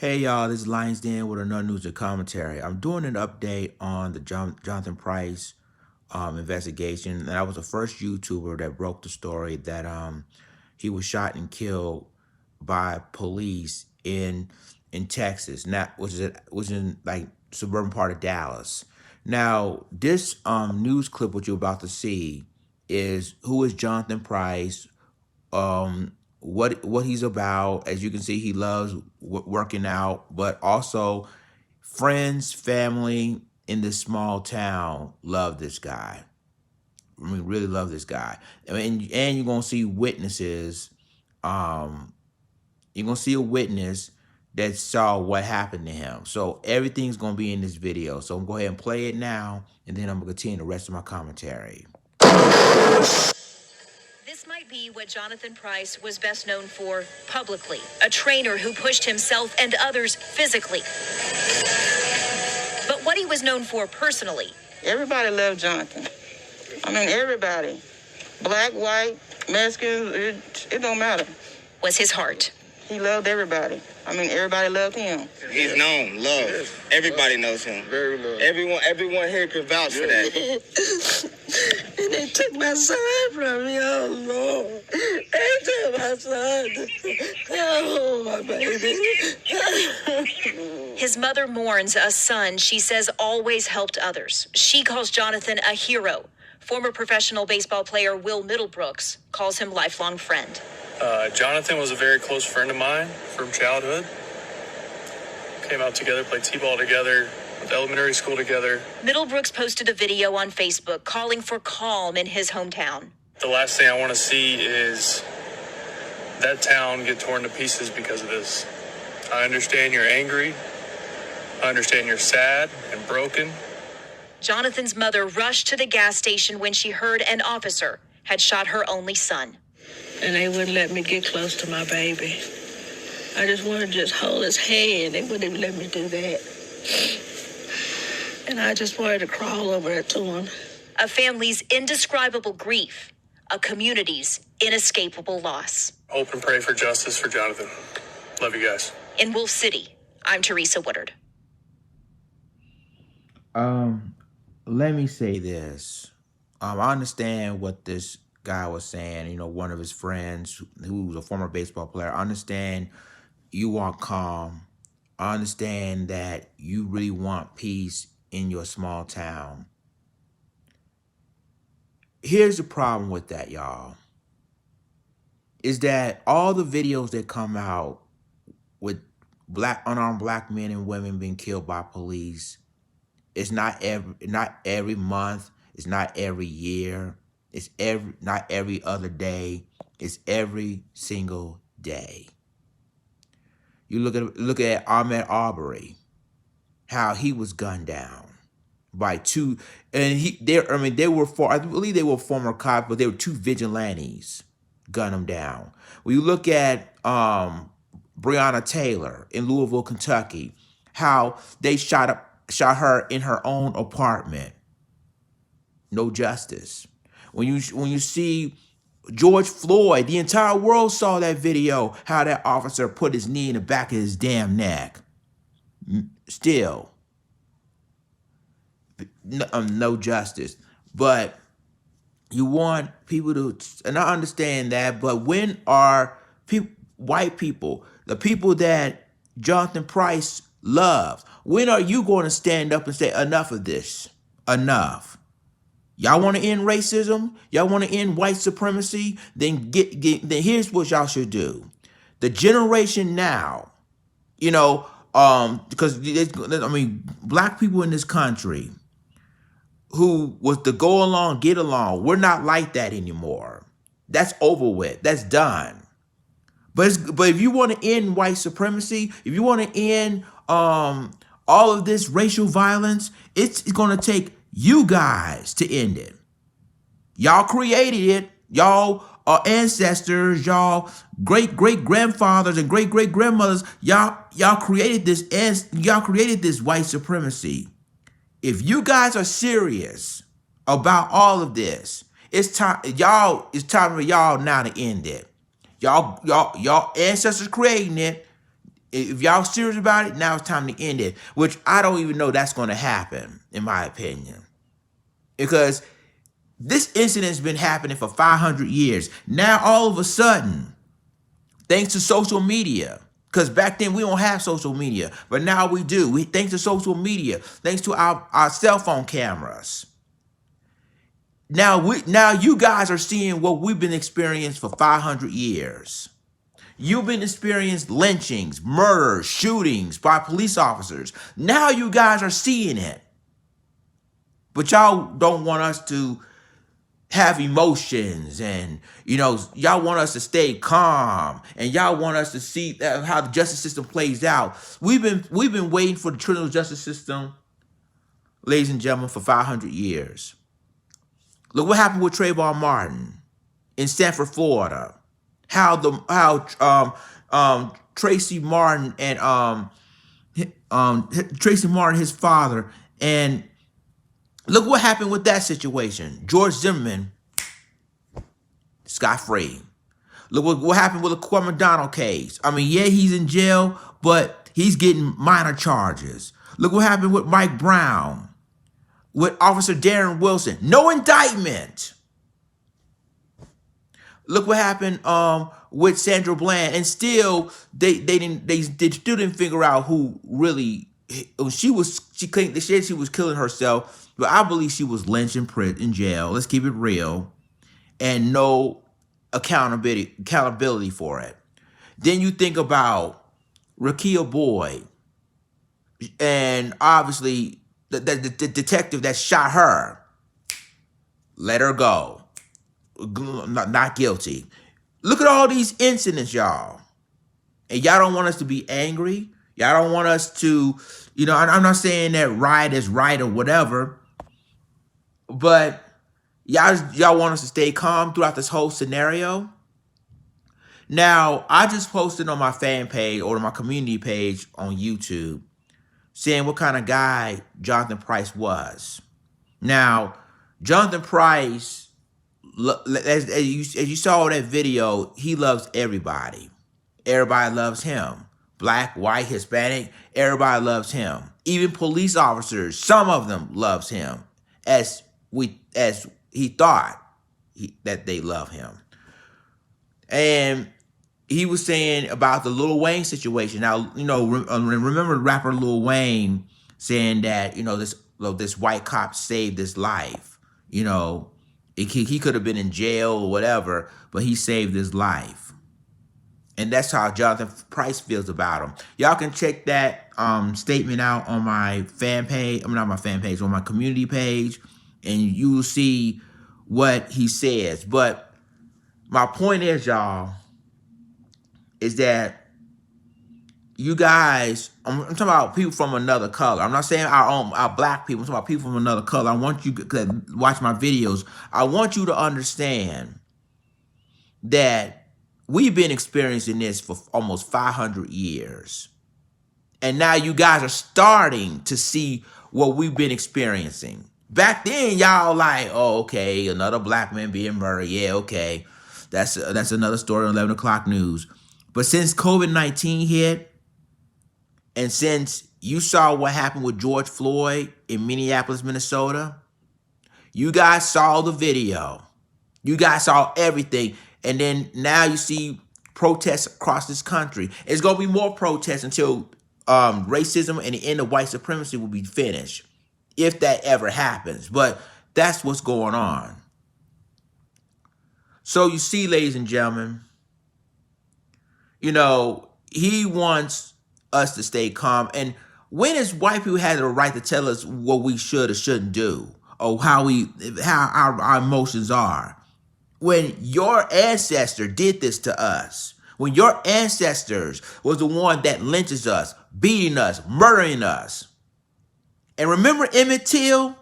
Hey y'all, this is Lions Den with another news and commentary. I'm doing an update on the Jonathan Price investigation. And I was the first YouTuber that broke the story that he was shot and killed by police in Texas, not which is in like suburban part of Dallas. Now, this news clip what you're about to see is who is Jonathan Price, what he's about. As you can see, he loves working out, but also friends, family in this small town love this guy. I mean, really love this guy. I mean, and you're gonna see witnesses. You're gonna see a witness that saw what happened to him. So everything's gonna be in this video. So I'm gonna go ahead and play it now, and then I'm gonna continue the rest of my commentary. This might be what Jonathan Price was best known for publicly, a trainer who pushed himself and others physically. But what he was known for personally. Everybody loved Jonathan. I mean, everybody. Black, white, Mexican, it don't matter. Was his heart. He loved everybody. I mean, everybody loved him. He's known, loved. Everybody knows him. Very loved. Everyone here can vouch for that. And they took my son from me, oh Lord. They took my son. Oh, my baby. His mother mourns a son she says always helped others. She calls Jonathan a hero. Former professional baseball player Will Middlebrooks calls him lifelong friend. Jonathan was a very close friend of mine from childhood. Came out together, played t-ball together, went to elementary school together. Middlebrooks posted a video on Facebook calling for calm in his hometown. The last thing I want to see is that town get torn to pieces because of this. I understand you're angry. I understand you're sad and broken. Jonathan's mother rushed to the gas station when she heard an officer had shot her only son. And they wouldn't let me get close to my baby. I just wanted to just hold his hand. They wouldn't even let me do that. And I just wanted to crawl over it to him. A family's indescribable grief, a community's inescapable loss. Hope and pray for justice for Jonathan. Love you guys. In Wolf City, I'm Teresa Woodard. Let me say this. I understand what this guy was saying. You know, one of his friends who was a former baseball player. I understand you want calm. I understand that you really want peace in your small town. Here's the problem with that, y'all. Is that all the videos that come out with unarmed black men and women being killed by police, it's not every month, it's not every year, it's not every other day, it's every single day. You look at Ahmaud Arbery, how he was gunned down by two, and I believe they were former cops, but they were two vigilantes gun him down. When you look at Breonna Taylor in Louisville, Kentucky, how they shot her in her own apartment. No justice. When you see George Floyd, the entire world saw that video, how that officer put his knee in the back of his damn neck. Still, no justice. But you want people to, and I understand that, but when are white people, the people that Jonathan Price loves, when are you going to stand up and say enough of this? Enough. Y'all want to end racism? Y'all want to end white supremacy? Then then here's what y'all should do. The generation now, you know, because black people in this country who was to go along, get along, we're not like that anymore. That's over with. That's done. But if you want to end white supremacy, if you want to end all of this racial violence, it's going to take you guys to end it. Y'all created it. Y'all are ancestors. Y'all great-great-grandfathers and great-great-grandmothers. Y'all created this, and y'all created this white supremacy. If you guys are serious about all of this, it's time for y'all now to end it. Y'all ancestors creating it. If y'all serious about it, now it's time to end it. Which I don't even know that's going to happen, in my opinion. Because this incident's been happening for 500 years. Now, all of a sudden, thanks to social media, because back then we don't have social media, but now we do. Thanks to social media, thanks to our cell phone cameras. Now you guys are seeing what we've been experiencing for 500 years. You've been experiencing lynchings, murders, shootings by police officers. Now you guys are seeing it. But y'all don't want us to have emotions, and y'all want us to stay calm, and y'all want us to see how the justice system plays out. We've been waiting for the criminal justice system, ladies and gentlemen, for 500 years. Look what happened with Trayvon Martin in Sanford, Florida. How Tracy Martin and Tracy Martin, his father, and look what happened with that situation. George Zimmerman, scot-free. Look what happened with the Kwame McDonald case. I mean, yeah, he's in jail, but he's getting minor charges. Look what happened with Mike Brown, with Officer Darren Wilson. No indictment. Look what happened with Sandra Bland, and still they still didn't figure out who really she was. They said she was killing herself, but I believe she was lynched in jail. Let's keep it real, and no accountability for it. Then you think about Rakia Boyd, and obviously the detective that shot her. Let her go. Not guilty. Look at all these incidents, y'all. And y'all don't want us to be angry. Y'all don't want us to, I'm not saying that right is right or whatever, but y'all want us to stay calm throughout this whole scenario. Now, I just posted on my fan page or my community page on YouTube saying what kind of guy Jonathan Price was. Now, Jonathan Price, as you saw that video, he loves everybody. Everybody loves him. Black, white, Hispanic, everybody loves him. Even police officers, some of them loves him, as he thought that they love him. And he was saying about the Lil Wayne situation. Now, remember the rapper Lil Wayne saying that, this white cop saved his life. He could have been in jail or whatever, but he saved his life. And that's how Jonathan Price feels about him. Y'all can check that statement out on my fan page. I mean, not my fan page, on my community page, and you will see what he says. But my point is, y'all, is that you guys, I'm talking about people from another color. I'm not saying our black people. I'm talking about people from another color. I want you to watch my videos. I want you to understand that we've been experiencing this for almost 500 years. And now you guys are starting to see what we've been experiencing. Back then, y'all like, oh, okay, another black man being murdered. Yeah, okay. That's another story on 11 o'clock news. But since COVID-19 hit, and since you saw what happened with George Floyd in Minneapolis, Minnesota, you guys saw the video. You guys saw everything. And then now you see protests across this country. It's going to be more protests until racism and the end of white supremacy will be finished, if that ever happens. But that's what's going on. So you see, ladies and gentlemen, he wants us to stay calm. And when has white people had the right to tell us what we should or shouldn't do, or how our emotions are? When your ancestor did this to us, when your ancestors was the one that lynches us, beating us, murdering us. And remember Emmett Till?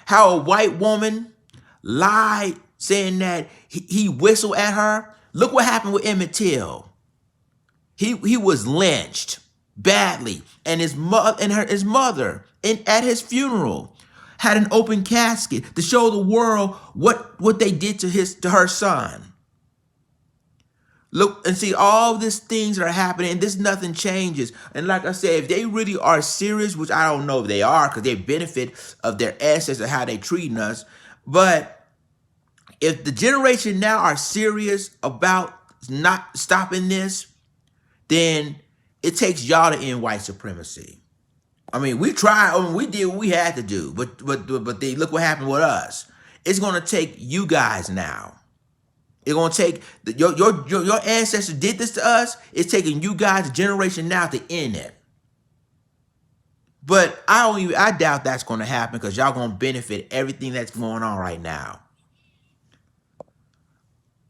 How a white woman lied saying that he whistled at her? Look what happened with Emmett Till. He was lynched badly, and his mother at his funeral had an open casket to show the world what they did to her son. Look and see all these things that are happening, and this nothing changes. And like I said, if they really are serious, which I don't know if they are, because they benefit of their ancestors, how they treating us. But if the generation now are serious about not stopping this, then it takes y'all to end white supremacy. I mean, we tried. I mean, we did what we had to do, but they look what happened with us. It's gonna take you guys now. It's gonna take your ancestors did this to us. It's taking you guys a generation now to end it. But I doubt that's gonna happen because y'all gonna benefit everything that's going on right now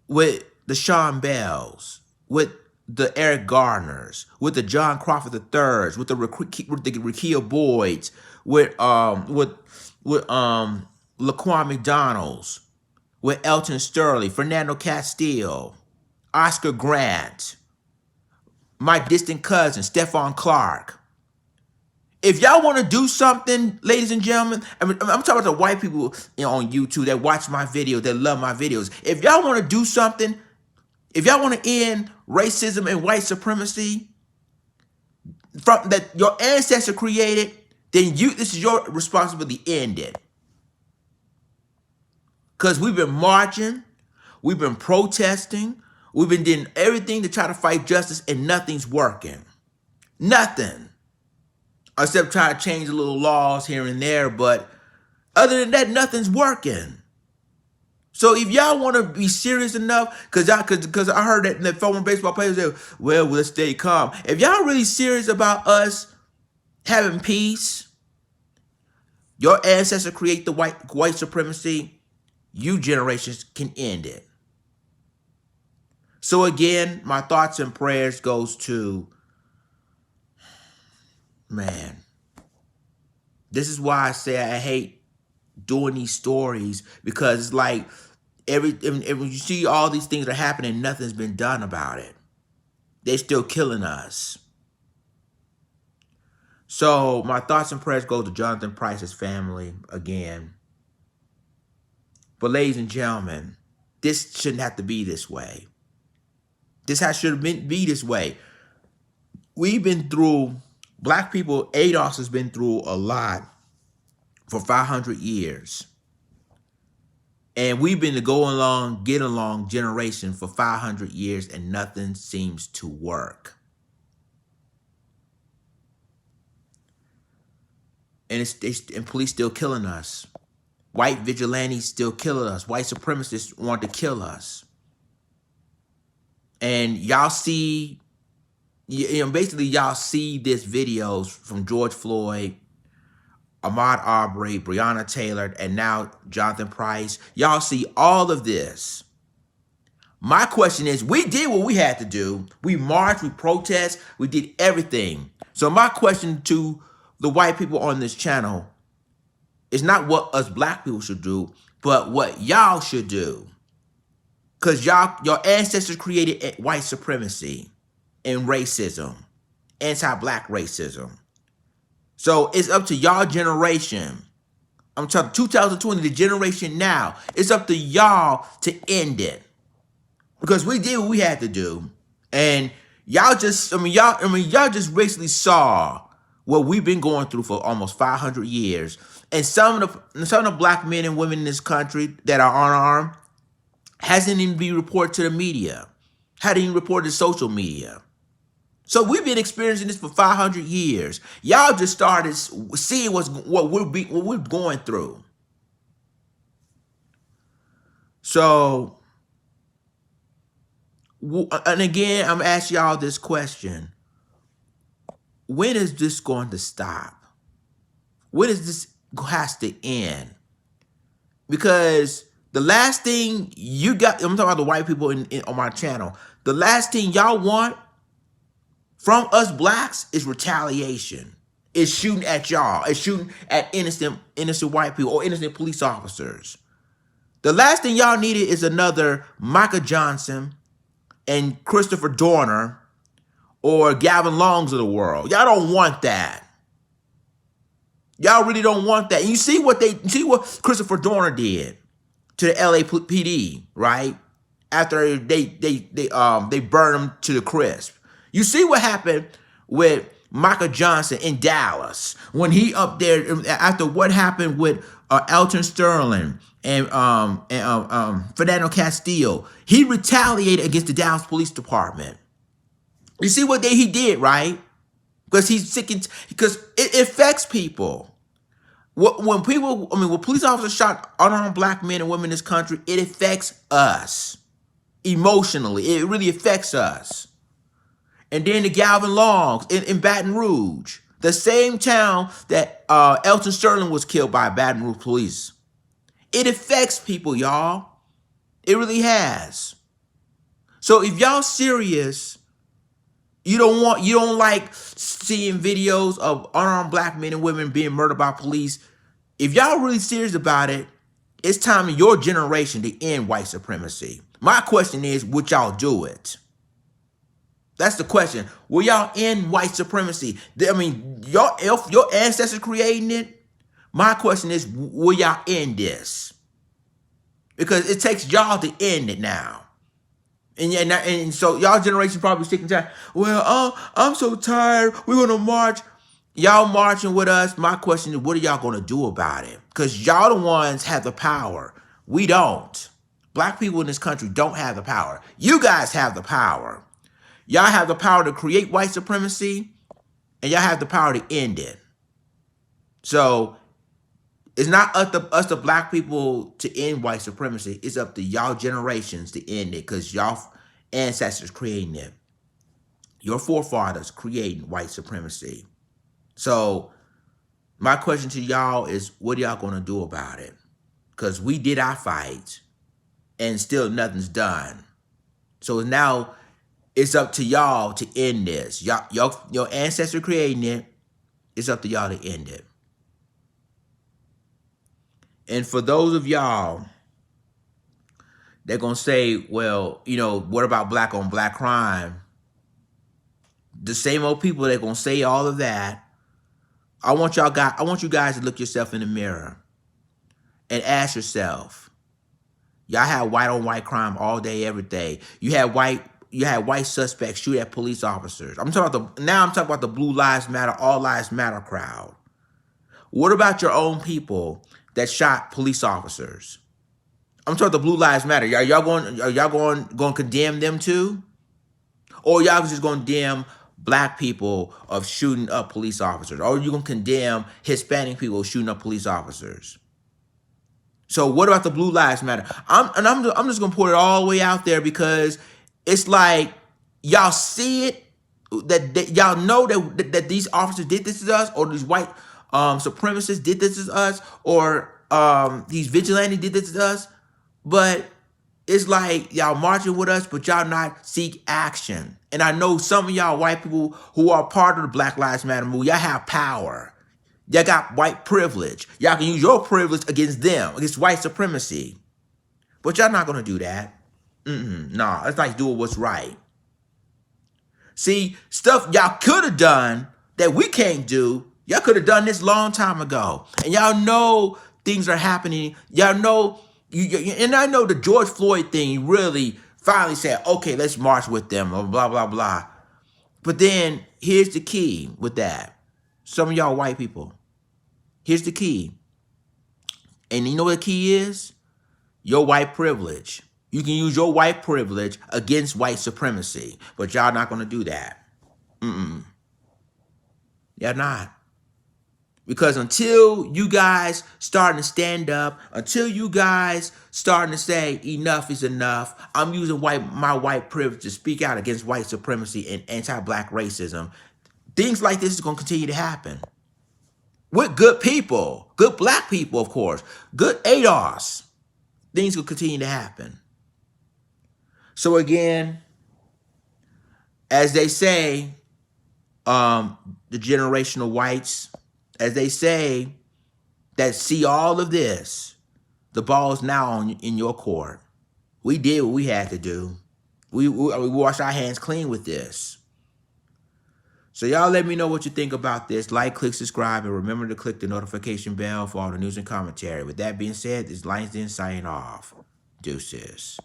with the Sean Bells, with the Eric Gardners, with the John Crawford the Thirds, with the Rakia Boyds, with Laquan McDonald's, with Elton Sterling, Fernando Castile, Oscar Grant, my distant cousin, Stephon Clark. If y'all want to do something, ladies and gentlemen, I'm talking about the white people on YouTube that watch my videos, that love my videos. If y'all want to do something, if y'all want to end racism and white supremacy from that your ancestor created, then this is your responsibility to end it. Because we've been marching, we've been protesting, we've been doing everything to try to fight justice, and nothing's working. Nothing. Except try to change the little laws here and there, but other than that, nothing's working. So if y'all want to be serious enough, because I heard that former baseball players say, well, we'll stay calm. If y'all really serious about us having peace, your ancestors create the white supremacy, you generations can end it. So again, my thoughts and prayers goes to, man, this is why I say I hate doing these stories, because it's like when you see all these things are happening, nothing's been done about it. They're still killing us. So my thoughts and prayers go to Jonathan Price's family again. But ladies and gentlemen, this shouldn't have to be this way. This should be this way. We've been through, black people, ADOS has been through a lot for 500 years. And we've been the get along generation for 500 years, and nothing seems to work. And police still killing us. White vigilantes still killing us. White supremacists want to kill us. And y'all see, basically y'all see this videos from George Floyd, Ahmaud Arbery, Breonna Taylor, and now Jonathan Price. Y'all see all of this. My question is, we did what we had to do. We marched, we protest, we did everything. So my question to the white people on this channel is not what us black people should do, but what y'all should do. Because your ancestors created white supremacy and racism, anti-black racism. So it's up to y'all generation. I'm talking 2020, the generation now. It's up to y'all to end it. Because we did what we had to do. And y'all just basically saw what we've been going through for almost 500 years. And some of the black men and women in this country that are unarmed hasn't even been reported to the media. Hadn't even reported to social media. So we've been experiencing this for 500 years. Y'all just started seeing what we're going through. So, and again, I'm asking y'all this question. When is this going to stop? When is this has to end? Because the last thing you got, I'm talking about the white people on my channel, the last thing y'all want from us blacks is retaliation. It's shooting at y'all. It's shooting at innocent white people or innocent police officers. The last thing y'all needed is another Micah Johnson and Christopher Dorner or Gavin Longs of the world. Y'all don't want that. Y'all really don't want that. And you see what Christopher Dorner did to the LAPD, right? after they burn them to the crisp. You see what happened with Michael Johnson in Dallas when he up there after what happened with Elton Sterling and Fernando Castillo. He retaliated against the Dallas Police Department. You see what he did, right? Because he's sick because it affects people. When police officers shot unarmed black men and women in this country, it affects us emotionally. It really affects us. And then the Galvin Longs in Baton Rouge, the same town that Elton Sterling was killed by Baton Rouge police. It affects people, y'all. It really has. So if y'all serious, you don't like seeing videos of unarmed black men and women being murdered by police. If y'all really serious about it, it's time in your generation to end white supremacy. My question is, would y'all do it? That's the question. Will y'all end white supremacy? I mean, your ancestors creating it. My question is, will y'all end this? Because it takes y'all to end it now. And so y'all generation probably sick and tired. Well, I'm so tired. We're going to march. Y'all marching with us. My question is, what are y'all going to do about it? Because y'all the ones have the power. We don't. Black people in this country don't have the power. You guys have the power. Y'all have the power to create white supremacy, and y'all have the power to end it. So it's not us the black people to end white supremacy. It's up to y'all generations to end it because y'all ancestors creating it. Your forefathers creating white supremacy. So my question to y'all is, what are y'all going to do about it? Because we did our fight and still nothing's done. So now it's up to y'all to end this. Your ancestors creating it. It's up to y'all to end it. And for those of y'all, they're going to say, well, what about black on black crime? The same old people that are going to say all of that. I want you guys to look yourself in the mirror and ask yourself, y'all have white on white crime all day, every day. You had white suspects shoot at police officers. I'm talking about the Blue Lives Matter, All Lives Matter crowd. What about your own people that shot police officers? I'm talking about the Blue Lives Matter. Are y'all going to condemn them too? Or y'all just going to condemn black people of shooting up police officers? Or you going to condemn Hispanic people shooting up police officers? So what about the Blue Lives Matter? I'm just going to put it all the way out there because it's like y'all see it, that y'all know that these officers did this to us, or these white supremacists did this to us, or these vigilantes did this to us. But it's like y'all marching with us, but y'all not seek action. And I know some of y'all white people who are part of the Black Lives Matter movement, y'all have power. Y'all got white privilege. Y'all can use your privilege against them, against white supremacy. But y'all not going to do that. Nah, it's like doing what's right. See, stuff y'all could have done that we can't do, y'all could have done this long time ago. And y'all know things are happening. Y'all know, and I know the George Floyd thing really finally said, okay, let's march with them, blah, blah, blah. But then here's the key with that. Some of y'all white people, here's the key. And you know what the key is? Your white privilege. You can use your white privilege against white supremacy, but y'all not going to do that. Y'all not. Because until you guys starting to stand up, until you guys starting to say enough is enough, I'm using my white privilege to speak out against white supremacy and anti-black racism, things like this is going to continue to happen. With good people, good black people, of course, good ADOS, things will continue to happen. So again, as they say, the generational whites, as they say, that see all of this, the ball is now in your court. We did what we had to do. We washed our hands clean with this. So y'all let me know what you think about this. Like, click, subscribe, and remember to click the notification bell for all the news and commentary. With that being said, this Lions Den signing off. Deuces.